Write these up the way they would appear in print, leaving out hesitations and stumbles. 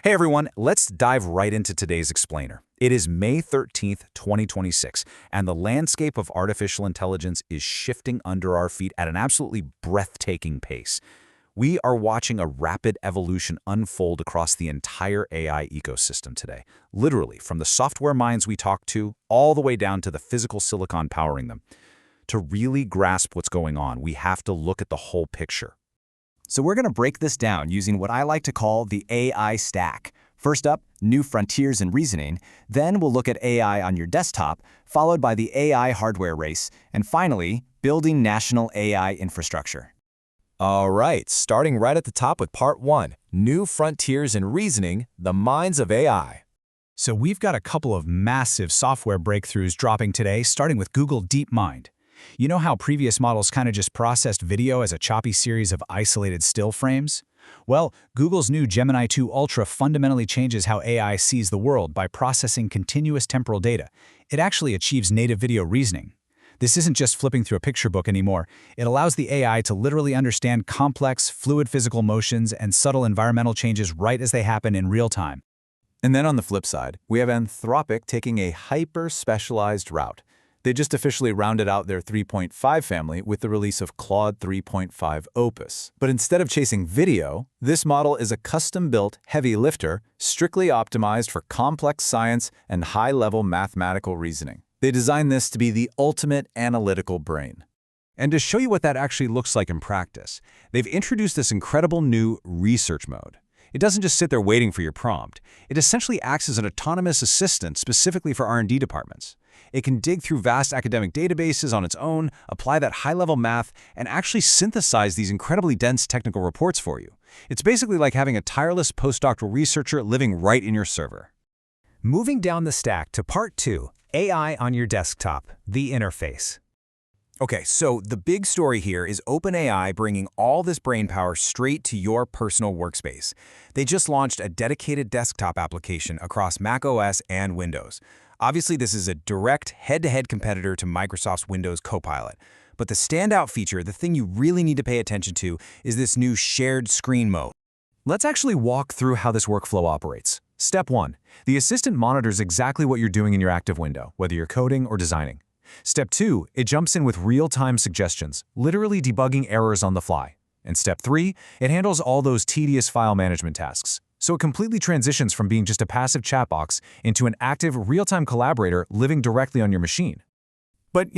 Hey everyone, let's dive right into today's explainer. It is May 13th, 2026, and the landscape of artificial intelligence is shifting under our feet at an absolutely breathtaking pace. We are watching a rapid evolution unfold across the entire AI ecosystem today, literally from the software minds we talk to all the way down to the physical silicon powering them. To really grasp what's going on, we have to look at the whole picture. So we're going to break this down using what I like to call the AI stack. First up, new frontiers in reasoning. Then we'll look at AI on your desktop, followed by the AI hardware race, and finally, building national AI infrastructure. All right, starting right at the top with part 1, new frontiers in reasoning, the minds of AI. So we've got a couple of massive software breakthroughs dropping today, starting with Google DeepMind. You know how previous models kind of just processed video as a choppy series of isolated still frames? Well, Google's new Gemini 2 Ultra fundamentally changes how AI sees the world by processing continuous temporal data. It actually achieves native video reasoning. This isn't just flipping through a picture book anymore. It allows the AI to literally understand complex, fluid physical motions and subtle environmental changes right as they happen in real time. And then on the flip side, we have Anthropic taking a hyper-specialized route. They just officially rounded out their 3.5 family with the release of Claude 3.5 Opus. But instead of chasing video, this model is a custom-built heavy lifter, strictly optimized for complex science and high-level mathematical reasoning. They designed this to be the ultimate analytical brain. And to show you what that actually looks like in practice, they've introduced this incredible new research mode. It doesn't just sit there waiting for your prompt. It essentially acts as an autonomous assistant specifically for R&D departments. It can dig through vast academic databases on its own, apply that high-level math, and actually synthesize these incredibly dense technical reports for you. It's basically like having a tireless postdoctoral researcher living right in your server. Moving down the stack to part 2, AI on your desktop, the interface. Okay, so the big story here is OpenAI bringing all this brainpower straight to your personal workspace. They just launched a dedicated desktop application across macOS and Windows. Obviously, this is a direct head-to-head competitor to Microsoft's Windows Copilot. But the standout feature, the thing you really need to pay attention to, is this new shared screen mode. Let's actually walk through how this workflow operates. Step 1. The assistant monitors exactly what you're doing in your active window, whether you're coding or designing. Step 2, it jumps in with real-time suggestions, literally debugging errors on the fly. And Step 3, it handles all those tedious file management tasks. So it completely transitions from being just a passive chat box into an active, real-time collaborator living directly on your machine. But,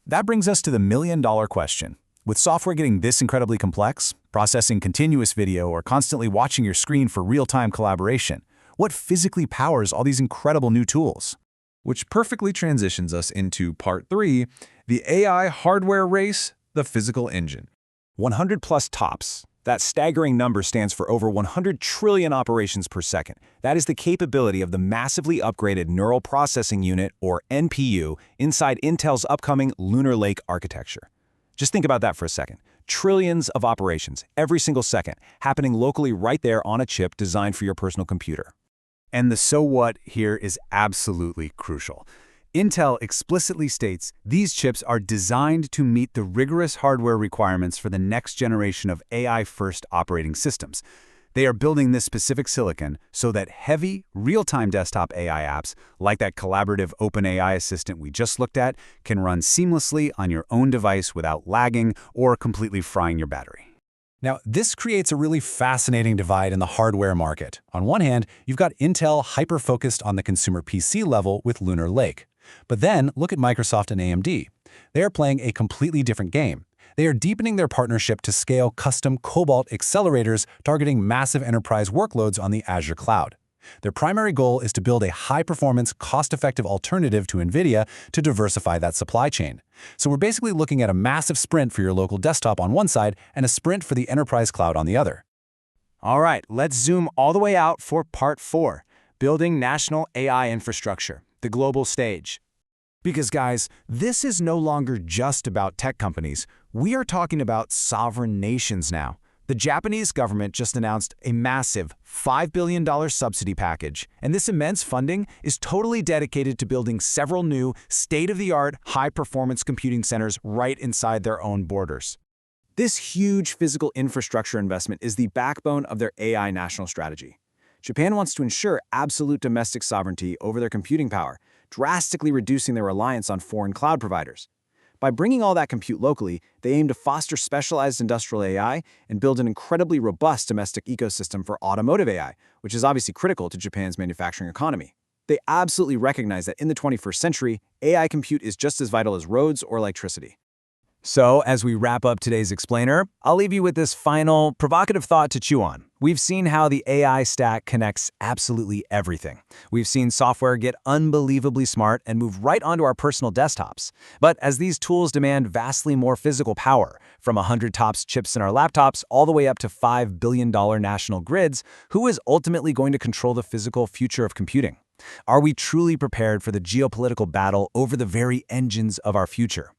that brings us to the million-dollar question. With software getting this incredibly complex, processing continuous video, or constantly watching your screen for real-time collaboration, what physically powers all these incredible new tools? Which perfectly transitions us into part 3, the AI hardware race, the physical engine. 100 plus TOPS. That staggering number stands for over 100 trillion operations per second. That is the capability of the massively upgraded Neural Processing Unit, or NPU, inside Intel's upcoming Lunar Lake architecture. Just think about that for a second. Trillions of operations, every single second, happening locally right there on a chip designed for your personal computer. And the so what here is absolutely crucial. Intel explicitly states these chips are designed to meet the rigorous hardware requirements for the next generation of AI-first operating systems. They are building this specific silicon so that heavy, real-time desktop AI apps, like that collaborative OpenAI assistant we just looked at, can run seamlessly on your own device without lagging or completely frying your battery. Now, this creates a really fascinating divide in the hardware market. On one hand, you've got Intel hyper-focused on the consumer PC level with Lunar Lake. But then, look at Microsoft and AMD. They are playing a completely different game. They are deepening their partnership to scale custom Cobalt accelerators targeting massive enterprise workloads on the Azure cloud. Their primary goal is to build a high-performance, cost-effective alternative to NVIDIA to diversify that supply chain. So we're basically looking at a massive sprint for your local desktop on one side and a sprint for the enterprise cloud on the other. All right, let's zoom all the way out for part 4, building national AI infrastructure, the global stage. Because guys, this is no longer just about tech companies. We are talking about sovereign nations now. The Japanese government just announced a massive $5 billion subsidy package, and this immense funding is totally dedicated to building several new, state-of-the-art, high-performance computing centers right inside their own borders. This huge physical infrastructure investment is the backbone of their AI national strategy. Japan wants to ensure absolute domestic sovereignty over their computing power, drastically reducing their reliance on foreign cloud providers. By bringing all that compute locally, they aim to foster specialized industrial AI and build an incredibly robust domestic ecosystem for automotive AI, which is obviously critical to Japan's manufacturing economy. They absolutely recognize that in the 21st century, AI compute is just as vital as roads or electricity. So, as we wrap up today's explainer, I'll leave you with this final, provocative thought to chew on. We've seen how the AI stack connects absolutely everything. We've seen software get unbelievably smart and move right onto our personal desktops. But as these tools demand vastly more physical power, from 100 TOPS chips in our laptops all the way up to $5 billion national grids, who is ultimately going to control the physical future of computing? Are we truly prepared for the geopolitical battle over the very engines of our future?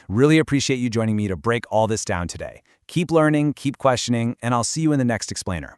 Really appreciate you joining me to break all this down today. Keep learning, keep questioning, and I'll see you in the next explainer.